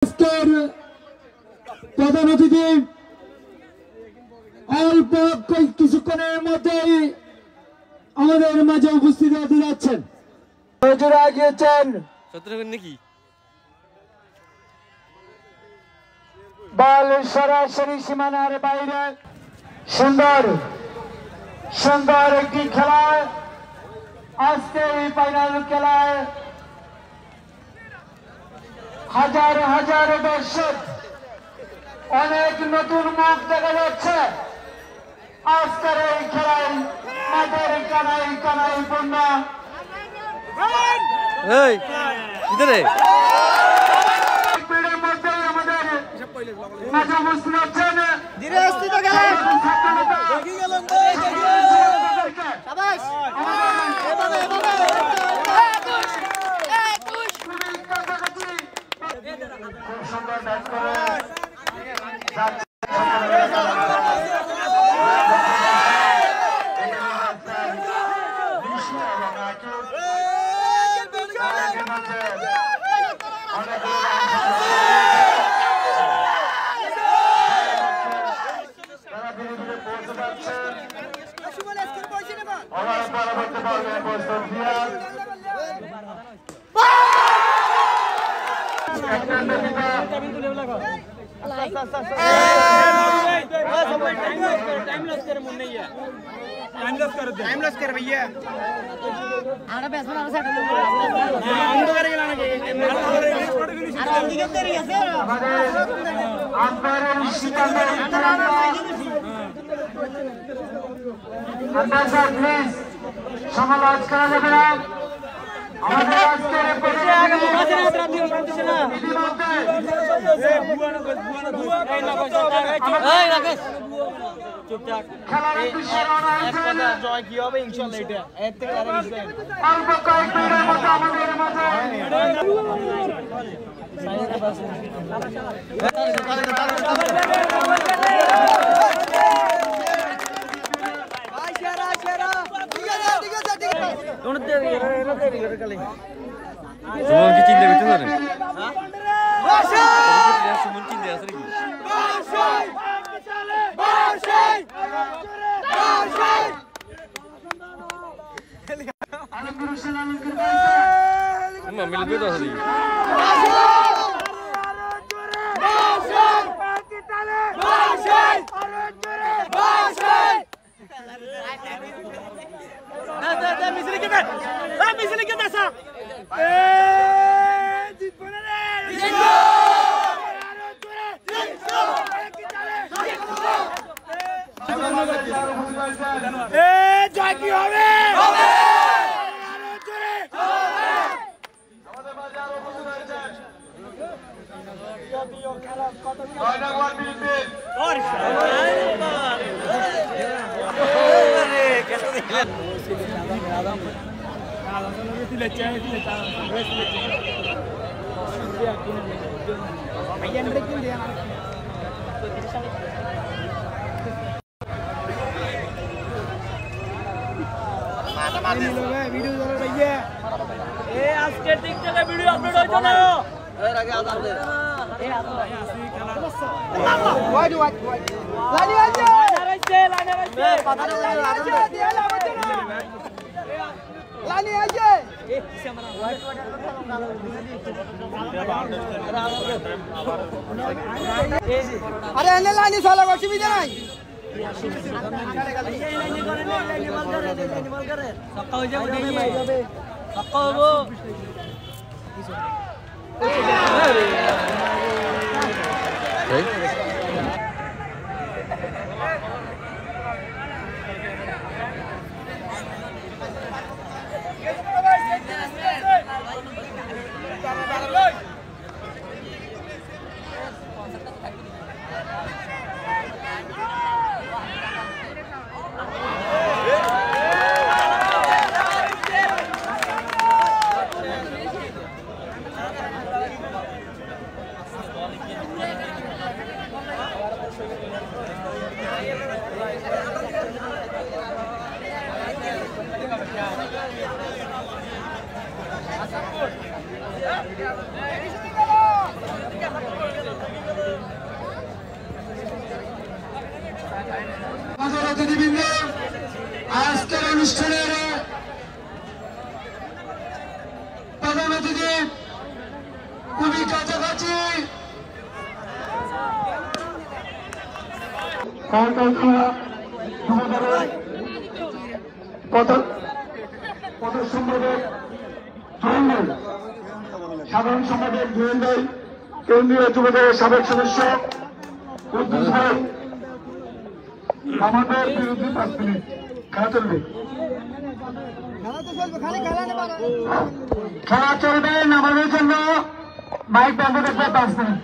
আজকের প্রধান অতিথি অল্প কিছুক্ষণের মধ্যেই আমাদের মাঝে উপস্থিত হতে যাচ্ছেন। গিয়েছেন নাকি বল সরাসরি সীমানার বাইরে সুন্দর সুন্দর একটি খেলায় আজকে এই ফাইনাল খেলায় হাজার হাজার দর্শক অনেক নতুন মুখ দেখা যাচ্ছে। আজকের এই খেলায় মাঠের কানাই কানাই বন্যা মধ্যে আমাদের মাঝে উপস্থিত হচ্ছেন খুব সুন্দর ব্যাট করে टाइमलेस कर भैया आना पैसा ना सेट हम तो करेंगे ना প্লিজ সমালোচ করা যাবে না। আমাদের আজকের জয় কি হবে ইনশাআল্লাহ এটা এর থেকে আরো বেশি অল্প কয়েক মিনিটের মধ্যে আমাদের মাঝে সুমন কি চিন্তা করতে পারে সুমন চিন্তা আছে নাকি মিলবে তো আসলে জয় কি হবে আজকের দিক থেকে ভিডিও আপলোড হইতো না এর আগে আদার দে अरे एने लानी साला অসুবিধা নাই সক্কা হয়ে যাবে সক্কা হবো অনুষ্ঠানের প্রধান অতিথি খুবই কাছাকাছি সাধারণ সম্পাদক জুয়েল ভাই, কেন্দ্রীয় যুবদলের সাবেক সদস্য কুদ্দুস ভাই, আমাদের বিরুদ্ধে 5 মিনিট খেলা চলবে। খেলা চলবে, নামানোর জন্য মাইক বন্ধ থাকবে 5 মিনিট।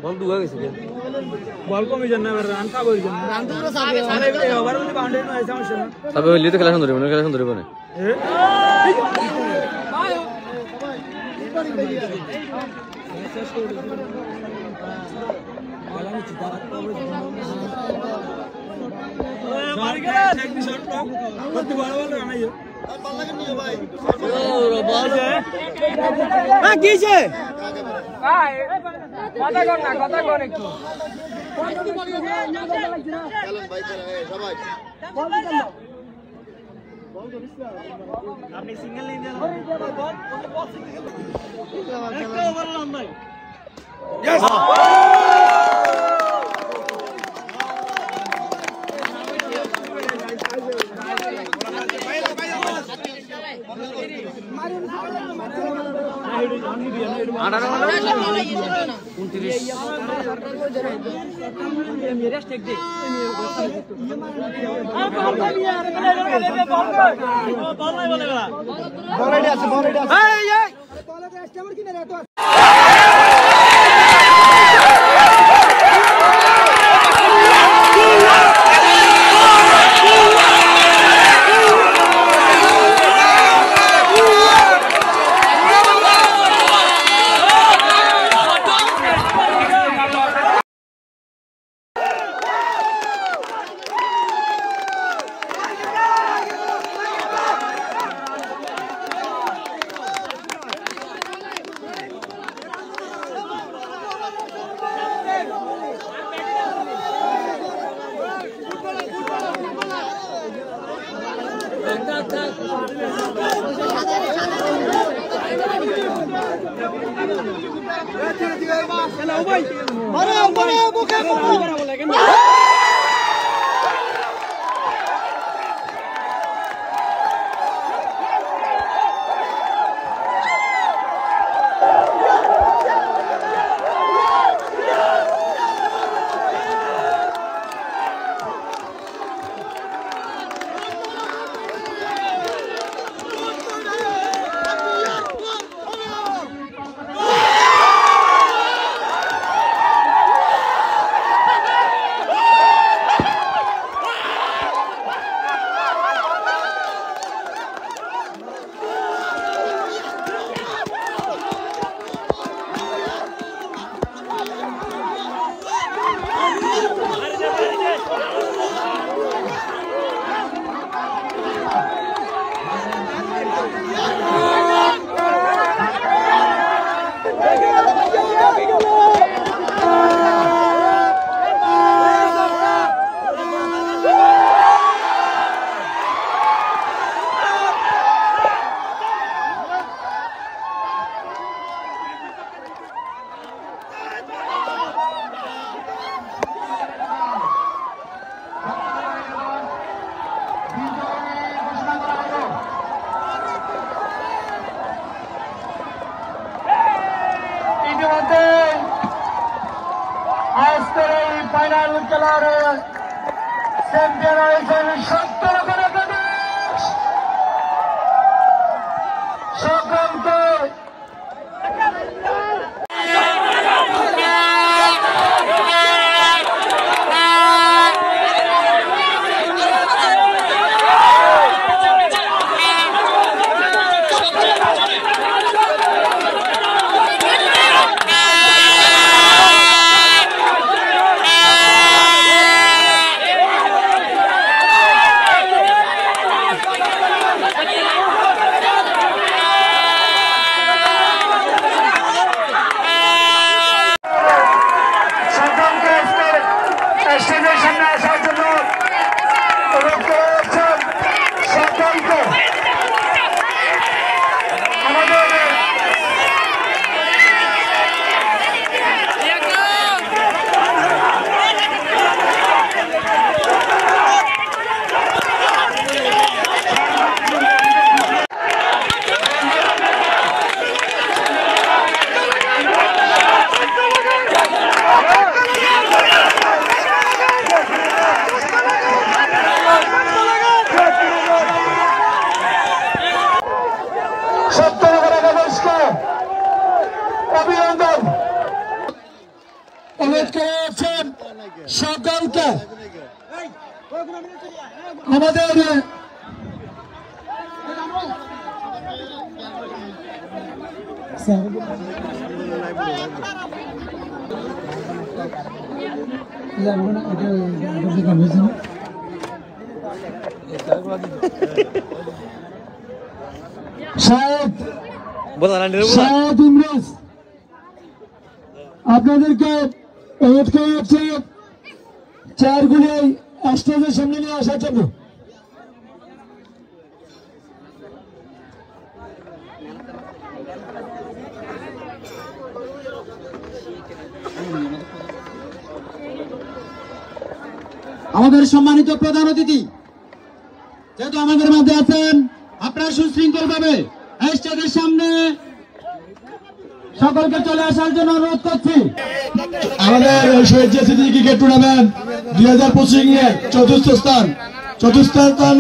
বল দুয়া গেছে বল কমে যান না, রান খাবো হই যান, রান তো পুরো সাবে আরে ওভার মধ্যে বাউন্ডারি নয় সমস্যা না, তবে হইলে তো খেলা সুন্দর হবে, খেলা সুন্দর হবে না। মারি গেল একদম শর্ট লক করতে বড় বল রানাই বল লাগে নিও ভাই ও বল হ্যাঁ কিছে ভাই কথা কর একটু চলেন ভাই সবাই আপনি সিঙ্গেল নিয়ে যান বল একটা ওভার লাম ভাই यस আজকের এই ফাইনাল খেলার চ্যাম্পিয়ন হয়েছেন 70 বাংলাদেশ সকলকে সকলকে আমাদের শাহেদ ইমরাজ আপনাদেরকে অনুরোধ করা হচ্ছে চেয়ারগুলি স্টেজের সামনে নিয়ে আসার জন্য। আমাদের সম্মানিত প্রধান অতিথি যেহেতু আমাদের মধ্যে আছেন, আপনারা সুশৃঙ্খল ভাবে স্টেজের সামনে সকলকে চলে আসার জন্য অনুরোধ করছি। আমাদের শহীদ সিটি ক্রিকেট টুর্নামেন্ট 2025 এর চতুর্থ স্থান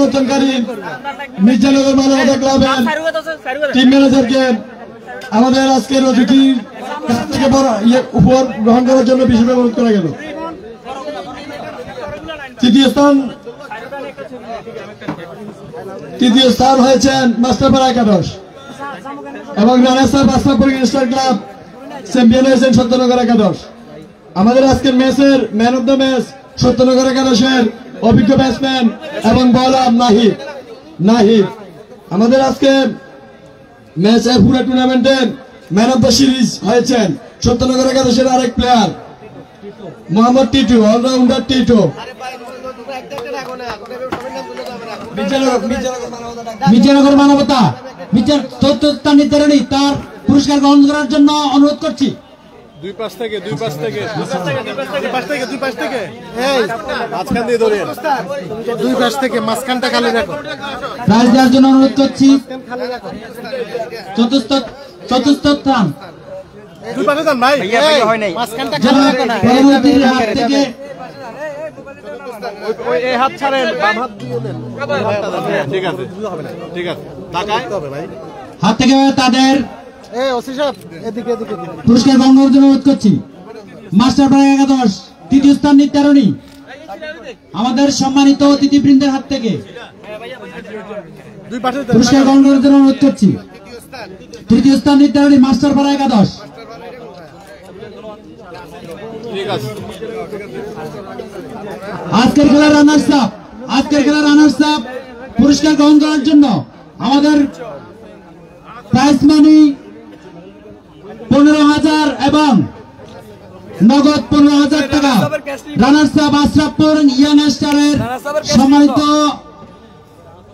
অর্জনকারী মির্জানগর মানবতা ক্লাবের টিম ম্যানেজারকে আমাদের আজকের অতিথির কাছ থেকে উপহার গ্রহণ করার জন্য বিশেষভাবে অনুরোধ করা গেল। তৃতীয় স্থান হয়েছেন মাস্টারপাড়া একাদশ এবং রানার্স বাসলাপুর স্টার ক্লাব চ্যাম্পিয়ন হয়েছেন সত্যনগর একাদশ। আমাদের আজকের ম্যাচের man of the match Satyanagar একাদশের অভিজ্ঞ ব্যাটসম্যান এবং বোলার নাহিদ। আমাদের আজকে ম্যাচের পুরো টুর্নামেন্টের ম্যান অব দ্য সিরিজ হয়েছেন সত্যনগর একাদশের আরেক প্লেয়ার মোহাম্মদ টিটু, অলরাউন্ডার টিটু। মির্জানগর মানবতা চতুর্থ স্থান নির্ধারণী তার পুরস্কার গ্রহণ করার জন্য অনুরোধ করছি। দুই পাশ থেকে মাঝখান দিয়ে ধরে দুই পাশ থেকে মাঝখানটা খালি রাখো। প্রাইজ দেওয়ার জন্য অনুরোধ করছি। চতুর্থ স্থান দুই পাশে যান ভাই, মাঝখানটা খালি রাখো না। পরবর্তীর হাত থেকে এই হাত ছাড়েন, বাম হাত দিয়ে দেন। ঠিক আছে তাকায় ভাই, হাত থেকে তাদের ওসি সাহেব এদিকে পুরস্কার গ্রহণ করার জন্য অনুরোধ করছি। মাস্টারপাড়া একাদশ তৃতীয় স্থান নির্ধারণী আমাদের সম্মানিত অতিথিবৃন্দের হাত থেকে দুই পাশে পুরস্কার গ্রহণ করার জন্য অনুরোধ করছি। তৃতীয় স্থান নির্ধারণী মাস্টারপাড়া একাদশ। ঠিক আছে। আজকের খেলার রানার্স আপ পুরস্কার গ্রহণ করার জন্য আমাদের প্রাইজ মানি 15,000 এবং নগদ 15,000 টাকা রানার্স আপ আশরাফপুর ইয়াং স্টারের সম্মানিত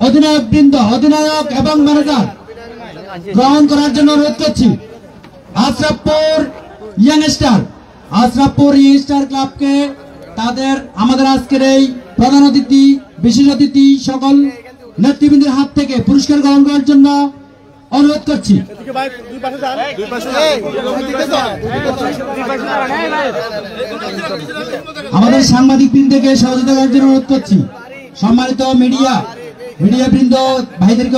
অধিনায়ক এবং ম্যানেজার গ্রহণ করার জন্য অনুরোধ করছি। আশরাফপুর ইয়াং স্টার ক্লাবকে তাদের আমাদের আজকের এই প্রধান অতিথি, বিশেষ অতিথি সকল নেতৃবৃন্দের হাত থেকে পুরস্কার গ্রহণ করার জন্য অনুরোধ করছি। আমাদের সাংবাদিক বৃন্দকে সহযোগিতা করার জন্য অনুরোধ করছি। সম্মানিত মিডিয়া বৃন্দ ভাইদেরকে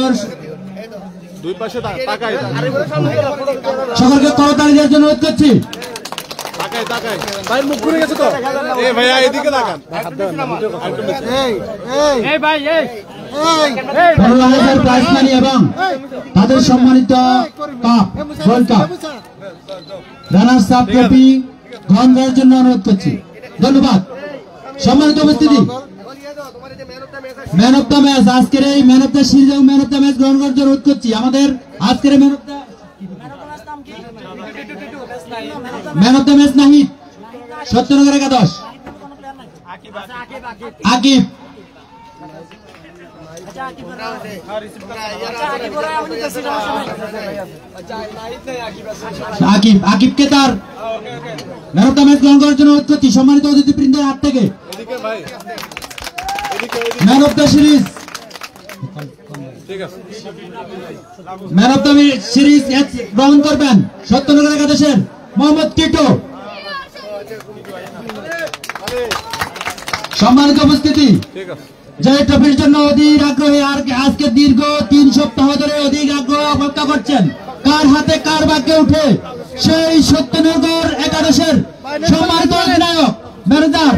সকলকে করতালি দেওয়ার জন্য অনুরোধ করছি। ভাই মুখ ঘুরে গেছে তো, এই ভাইয়া এদিকে তাকান। প্রাইজ মানি এবং তাদের সম্মানিত gold cup runners up trophy গ্রহণ করার জন্য অনুরোধ করছি। ধন্যবাদ। সম্মানিত উপস্থিতি, ম্যান অব দ্য ম্যাচ আজকের এই ম্যান অব দ্য সিরিজ এবং ম্যান অব দ্য ম্যাচ গ্রহণ করার জন্য অনুরোধ করছি। আমাদের আজকের man of the match Nahid, Satyanagar একাদশ আকিব। আকিবকে তার ম্যান অব দ্য ম্যাচ গ্রহণ করার জন্য অনুরোধ করছি। সম্মানিত অতিথিবৃন্দের হাত থেকে man of the series man of the series গ্রহণ করবেন সত্যনগর একাদশের মোহাম্মদ টিটু। সম্মানিত উপস্থিতি, যে ট্রফির জন্য অধিক আগ্রহী আর আজকে দীর্ঘ 3 সপ্তাহ ধরে অধিক আগ্রহ অপেক্ষা করছেন কার হাতে কার ভাগ্যে উঠে সেই সত্যনগর একাদশের সম্মানিত অধিনায়ক ম্যানেজার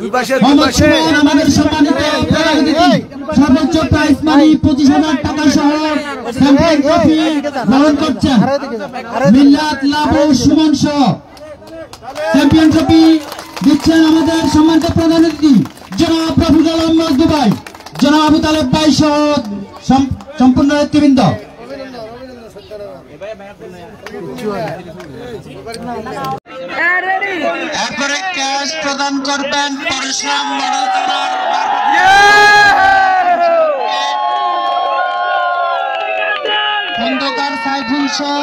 মোহাম্মদ সুমন আমাদের সম্মানিত প্রধান অতিথি সর্বোচ্চ প্রাইজ মানি 25,000 টাকা সহ চ্যাম্পিয়ন ট্রফি গ্রহণ করছেন। মিল্লাত লাবু সুমন সহ চ্যাম্পিয়ন ট্রফি দিচ্ছেন আমাদের সম্মানিত প্রধান অতিথি জনাব রফিকুল আহমদ দুবাই, জনাব আবু তালেব ভাই সহ সম্পূর্ণ নেতৃবৃন্দ। এরপরে ক্যাশ প্রদান করবেন পরশুরাম মডেল থানার খন্দকার সাইফুল সহ